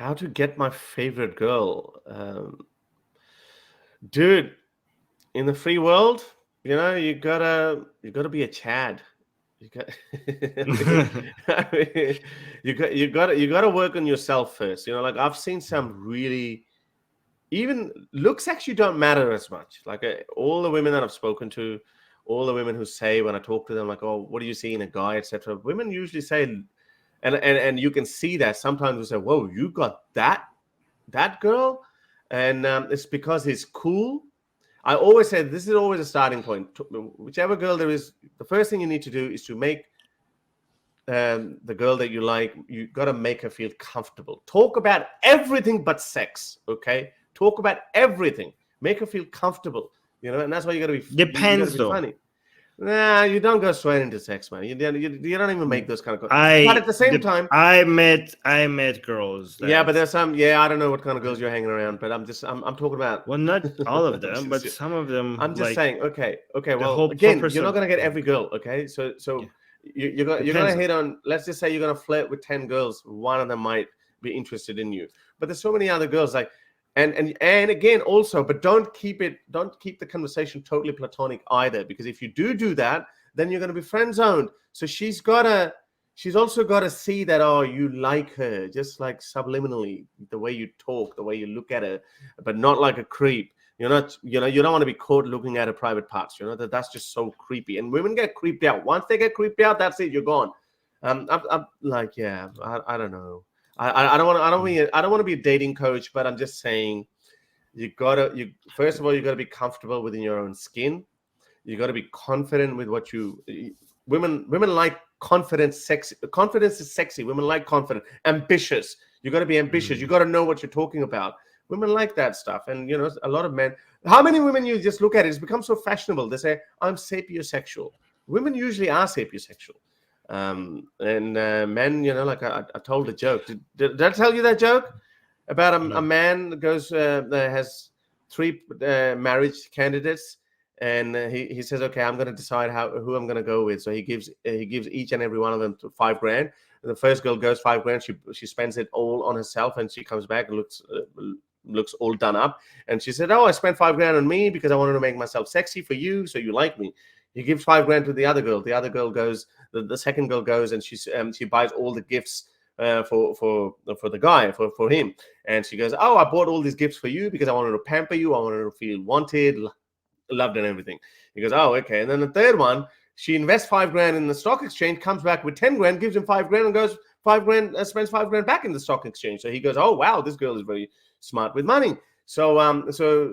How to get my favorite girl, dude? In the free world, you gotta be a Chad. You got, I mean, you gotta work on yourself first. Like I've seen some really, even looks actually don't matter as much. Like all the women that I've spoken to, all the women who say when I talk to them, like, oh, what do you see in a guy, etc. Women usually say, and you can see that sometimes we say, whoa, you got that girl, and it's because he's cool. I always say this is always a starting point. Whichever girl there is, the first thing you need to do is to make the girl that you like. You got to make her feel comfortable. Talk about everything but sex. Okay, talk about everything. Make her feel comfortable. And that's why you got to be. You got to Depends, be though. funny. Nah, you don't go straight into sex, man. You don't even make those kind of. But at the same time, I met girls. yeah, but there's some. Yeah, I don't know what kind of girls you're hanging around, but I'm talking about. Well, not all of them, but just, some of them. I'm just like, saying. Okay. the Well, whole again, purpose you're not of gonna get every girl. Okay, so Yeah. you're gonna Depends. hit on. Let's just say you're gonna flirt with 10 girls. One of them might be interested in you, but there's so many other girls. Like, and again, also, but don't keep the conversation totally platonic either, because if you do that, then you're gonna be friend zoned. So she's also got to see that, oh, you like her, just like subliminally, the way you talk, the way you look at her, but not like a creep. You're not, you don't want to be caught looking at her private parts. That's just so creepy. And women get creeped out. Once they get creeped out, that's it. You're gone. I'm like, yeah, I don't know. I don't want to be a dating coach, but I'm just saying, first of all, you gotta be comfortable within your own skin. You got to be confident with what women like confidence. Sexy. Confidence is sexy. Women like confident. Ambitious. You got to be ambitious. You got to know what you're talking about. Women like that stuff. And a lot of men. How many women you just look at it, it's become so fashionable. They say, I'm sapiosexual. Women usually are sapiosexual. And men, like I told a joke. Did I tell you that joke about a man that goes that has 3 marriage candidates? And he says, okay, I'm going to decide who I'm going to go with. So he gives each and every one of them $5,000. And the first girl goes $5,000. She spends it all on herself, and she comes back and looks all done up. And she said, oh, I spent $5,000 on me because I wanted to make myself sexy for you, so you like me. He gives $5,000 to the other girl. The other girl goes, the second girl goes, and she buys all the gifts for the guy, for him. And she goes, oh, I bought all these gifts for you because I wanted to pamper you. I wanted to feel wanted, loved, and everything. He goes, oh, okay. And then the third one, she invests $5,000 in the stock exchange, comes back with $10,000, gives him $5,000, and goes spends $5,000 back in the stock exchange. So he goes, oh wow, this girl is very smart with money. So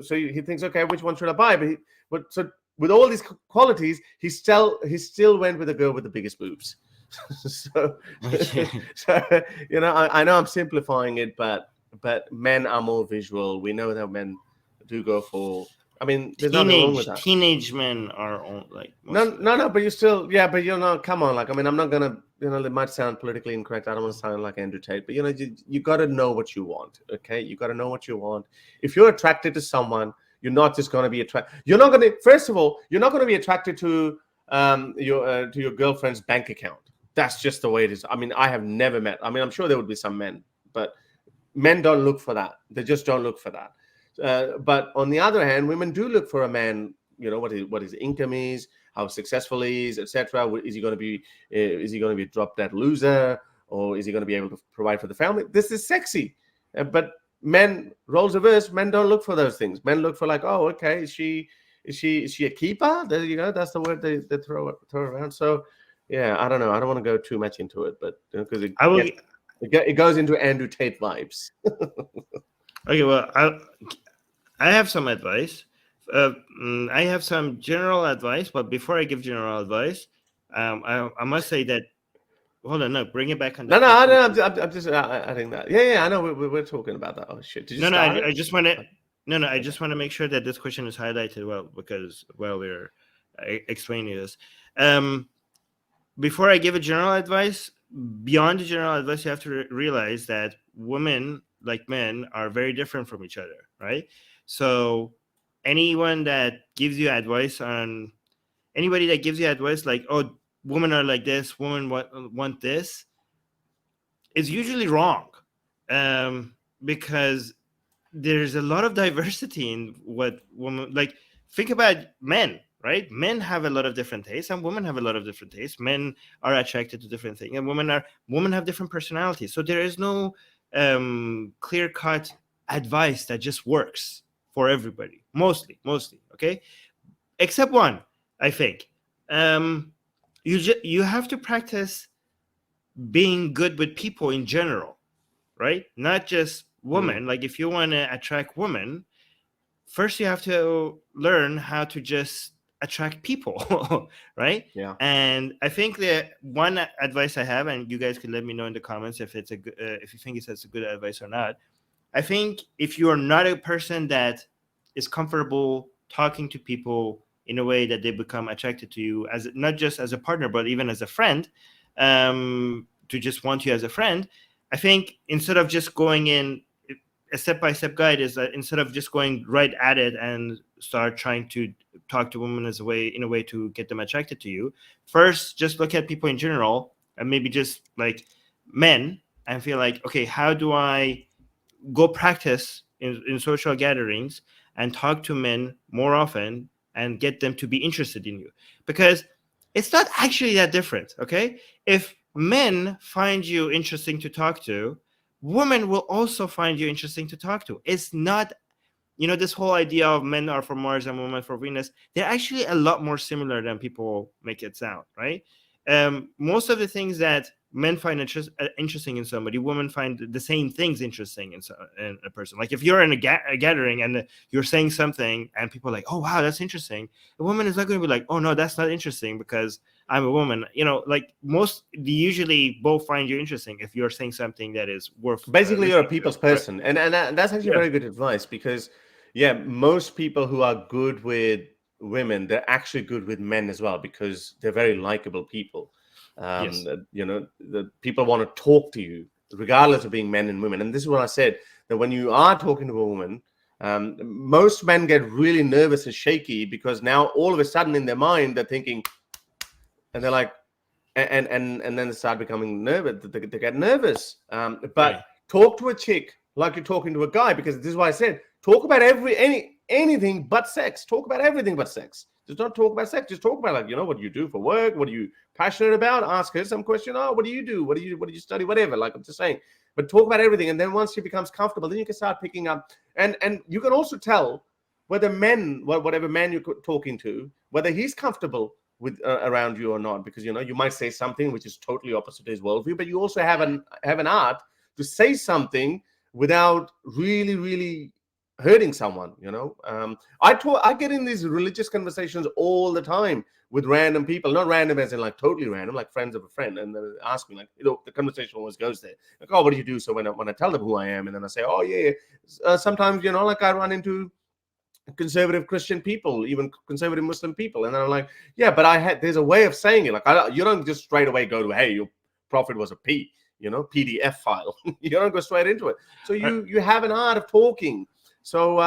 he thinks, okay, which one should I buy? But with all these qualities, he still went with the girl with the biggest boobs. so I know I'm simplifying it, but men are more visual. We know that men do go for. I mean, there's nothing wrong with that. Teenage men are all like no, but you still, yeah, but come on, like, I mean, I'm not gonna, it might sound politically incorrect. I don't want to sound like Andrew Tate, but you got to know what you want, okay? You got to know what you want. If you're attracted to someone, you're not just going to be attracted. You're not going to. First of all, you're not going to be attracted to your girlfriend's bank account. That's just the way it is. I mean, I have never met. I mean, I'm sure there would be some men, but men don't look for that. They just don't look for that. But on the other hand, women do look for a man. What his income is, how successful he is, etc. Is he going to be a drop-dead loser, or is he going to be able to provide for the family? This is sexy, but men, roles reversed. Men don't look for those things. Men look for, like, oh, okay, is she a keeper? There you go. That's the word they throw around. So yeah, I don't know. I don't want to go too much into it, but because it goes into Andrew Tate vibes. Okay, well, I have some advice. I have some general advice, but before I give general advice, I must say that. Hold on, no, bring it back on. No, I'm just adding that. Yeah, I know we're talking about that. Oh shit! Did you start? I just want to. No, I just want to make sure that this question is highlighted well, because while we're explaining this, before I give a general advice, beyond the general advice, you have to realize that women, like men, are very different from each other, right? So anybody that gives you advice like, oh, women are like this, women want this, is usually wrong. because there's a lot of diversity in what women like. Think about men, right? Men have a lot of different tastes, and women have a lot of different tastes. Men are attracted to different things, and women have different personalities. So there is no clear cut advice that just works for everybody. Mostly, okay, except one, I think. You have to practice being good with people in general, right? Not just women. Like if you want to attract women, first you have to learn how to just attract people, right? Yeah. And I think the one advice I have, and you guys can let me know in the comments if it's if you think it's a good advice or not. I think if you are not a person that is comfortable talking to people in a way that they become attracted to you, as not just as a partner but even as a friend, to just want you as a friend, I think instead of just going in, a step-by-step guide is that instead of just going right at it and start trying to talk to women in a way to get them attracted to you, first just look at people in general and maybe just like men and feel like, okay, how do I go practice in social gatherings and talk to men more often and get them to be interested in you? Because it's not actually that different, okay? If men find you interesting to talk to, women will also find you interesting to talk to. It's not, this whole idea of men are for Mars and women for Venus, they're actually a lot more similar than people make it sound, right? Most of the things that men find interesting in somebody, women find the same things interesting in a person. Like if you're in a gathering and you're saying something and people are like, oh, wow, that's interesting. A woman is not going to be like, oh, no, that's not interesting because I'm a woman. Like they usually both find you interesting if you're saying something that is worth. Basically, you're a people's person. Right? And that's actually very good advice because, most people who are good with women, they're actually good with men as well because they're very likable people. Yes. The people want to talk to you regardless of being men and women. And this is what I said, that when you are talking to a woman, most men get really nervous and shaky because now all of a sudden in their mind they're thinking, and they're like, and then they start becoming nervous. They get nervous. But right. Talk to a chick like you're talking to a guy, because this is why I said talk about anything but sex. Talk about everything but sex. Just don't talk about sex. Just talk about what you do for work. What are you passionate about? Ask her some question. Oh, what do you do? What do you study? Whatever. Like I'm just saying. But talk about everything, and then once she becomes comfortable, then you can start picking up. And you can also tell whether whatever man you're talking to, whether he's comfortable with around you or not, because you might say something which is totally opposite to his worldview, but you also have an art to say something without really hurting someone. I get in these religious conversations all the time with random people, not random as in like totally random, like friends of a friend, and they ask me like, the conversation always goes there, like, oh, what do you do? So when I tell them who I am, and then I say, oh yeah, sometimes like I run into conservative Christian people, even conservative Muslim people, and then I'm like, yeah, but there's a way of saying it. Like you don't just straight away go to, hey, your prophet was a PDF file. You don't go straight into it. So you have an art of talking. So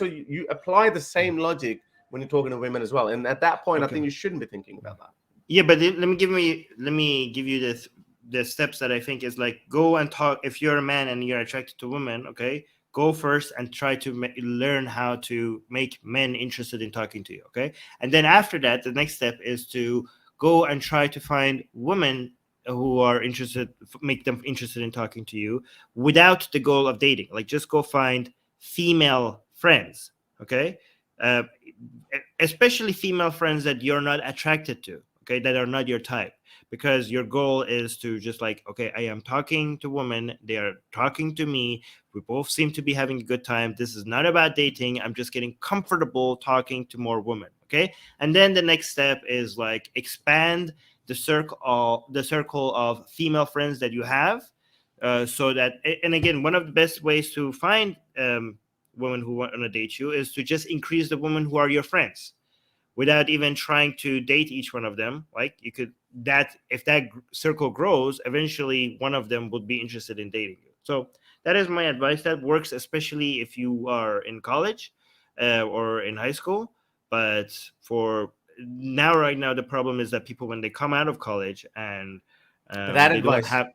you apply the same logic when you're talking to women as well. And at that point, I think you shouldn't be thinking about that. Yeah, but let me give you the steps that I think is like, go and talk. If you're a man and you're attracted to women, okay, go first and try to learn how to make men interested in talking to you, okay? And then after that, the next step is to go and try to find women who are interested, make them interested in talking to you without the goal of dating. Like just go find female friends, okay? Especially female friends that you're not attracted to, okay, that are not your type, because your goal is to just like, okay, I am talking to women, they are talking to me, we both seem to be having a good time, this is not about dating, I'm just getting comfortable talking to more women, okay? And then the next step is like expand the circle of female friends that you have, so that, and again, one of the best ways to find women who want to date you is to just increase the women who are your friends without even trying to date each one of them. Like you could, that if that circle grows, eventually one of them would be interested in dating you. So that is my advice. That works especially if you are in college or in high school. But for right now, the problem is that people, when they come out of college and that they advice, don't have,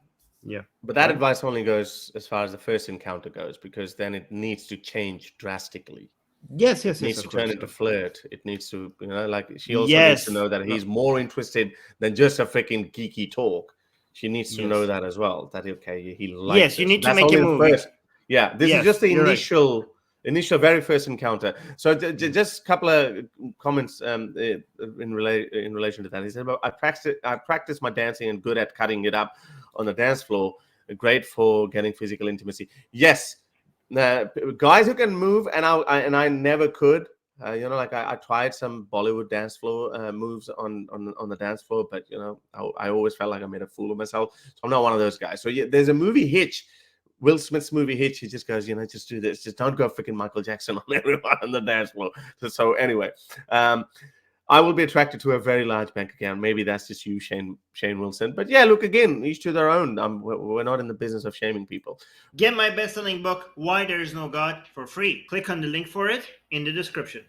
Yeah. But that Right. advice only goes as far as the first encounter goes, because then it needs to change drastically. Yes, It needs of to course. turn into flirt. It needs to, like she also needs to Yes. know that No. he's more interested than just a freaking geeky talk. She needs to know Yes. that as well. That okay, he likes Yes, you this. need to That's make a only the move. first. Yeah, this is Yes, just the you're right. initial, very first encounter. So just a couple of comments in relation to that. He said, "I practice my dancing and good at cutting it up on the dance floor. Great for getting physical intimacy." Yes, guys who can move, and I never could. I tried some Bollywood dance floor moves on the dance floor, but I always felt like I made a fool of myself. So I'm not one of those guys. So yeah, there's a movie Hitch. Will Smith's movie Hitch, he just goes, just do this. Just don't go freaking Michael Jackson on everyone on the dance floor. So anyway, I will be attracted to a very large bank account. Maybe that's just you, Shane Wilson. But yeah, look, again, each to their own. We're not in the business of shaming people. Get my best-selling book, Why There Is No God, for free. Click on the link for it in the description.